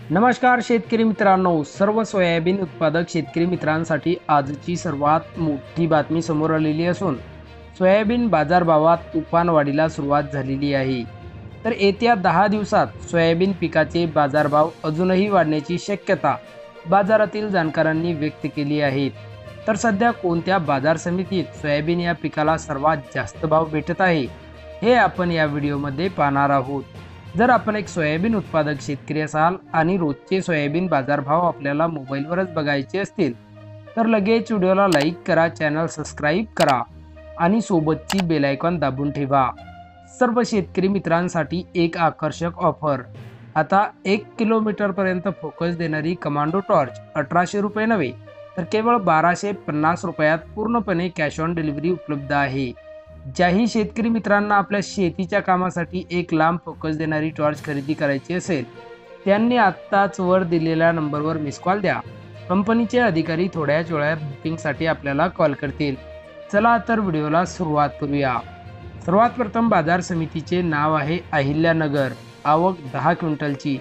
नमस्कार शेतकरी मित्रांनो, सर्व सोयाबीन उत्पादक शेतकरी मित्रांसाठी आजची सर्वात मोठी बातमी समोर आलेली असून सोयाबीन बाजारभावात तुफान वाढीला सुरुवात झालेली आहे. तर येत्या 10 दिवसात सोयाबीन पिकाचे बाजारभाव अजूनही वाढण्याची शक्यता बाजारातील जाणकारांनी व्यक्त केली आहे. तर सध्या कोणत्या बाजार समितीत सोयाबीन या पिकाला सर्वात जास्त भाव भेटत आहे, हे आपण या व्हिडिओमध्ये पाहणार आहोत. जर आपण एक सोयाबीन उत्पादक शेतकरी असाल आणि रोजचे सोयाबीन बाजारभाव आपल्याला मोबाईलवरच बघायचे असतील तर लगेच व्हिडिओला लाईक करा, चॅनल सबस्क्राईब करा आणि सोबतची बेल आयकॉन दाबून ठेवा. सर्व शेतकरी मित्रांसाठी एक आकर्षक ऑफर. आता 1 किलोमीटरपर्यंत फोकस देणारी कमांडो टॉर्च 1800 रुपये नव्हे तर केवळ 1250 रुपयात पूर्णपणे कॅश ऑन डिलिव्हरी उपलब्ध आहे. ज्याही शेतकरी मित्रांना आपल्या शेतीच्या कामासाठी एक लांब फोकस देणारी टॉर्च खरेदी करायची असेल त्यांनी आत्ताच वर दिलेल्या नंबरवर मिस कॉल द्या. कंपनीचे अधिकारी थोड्याच वेळात बुकिंगसाठी आपल्याला कॉल करतील. चला तर व्हिडिओला सुरुवात करूया. सर्वात प्रथम बाजार समितीचे नाव आहे अहिल्यानगर. आवक 10 क्विंटलची.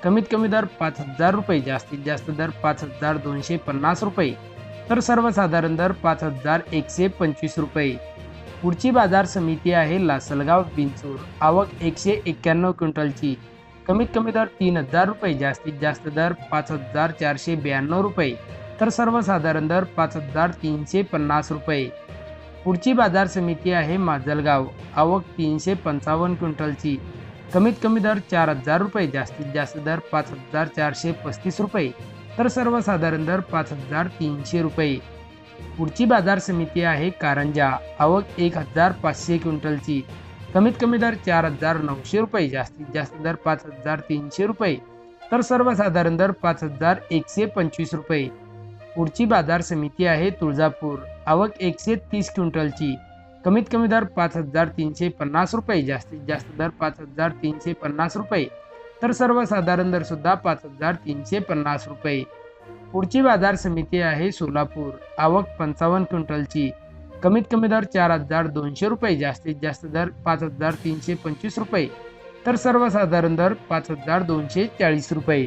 कमीत कमी दर 5000 रुपये, जास्तीत जास्त दर 5250 रुपये तर सर्वसाधारण दर 5125 रुपये. पुढची बाजार समिती आहे लासलगाव बिंचूर. आवक 191 क्विंटलची. कमीत कमी दर 3000 रुपये, जास्तीत जास्त दर 5492 रुपये तर सर्वसाधारण दर 5350 रुपये. पुढची बाजार समिती आहे माजलगाव. आवक 355 क्विंटलची. कमीत कमी दर 4000 रुपये, जास्तीत जास्त दर 5435 रुपये तर सर्वसाधारण दर 5300 रुपये. पुढची बाजार समिती आहे कारंजा. आवक 1500 क्विंटलची. कमीत कमी दर 4900 रुपये, जास्तीत जास्त दर 5300 रुपये तर सर्वसाधारण दर 5125 रुपये. पुढची बाजार समिती आहे तुळजापूर. आवक 130 क्विंटलची. कमीत कमी दर 5350 रुपये, जास्तीत जास्त दर 5350 रुपये तर सर्वसाधारण दर सुद्धा 5350 रुपये. पुढची बाजार समिती आहे सोलापूर. आवक 55 क्विंटलची. कमीत कमी दर 4200 रुपये, जास्तीत जास्त दर 5325 रुपये तर सर्वसाधारण दर 5240 रुपये.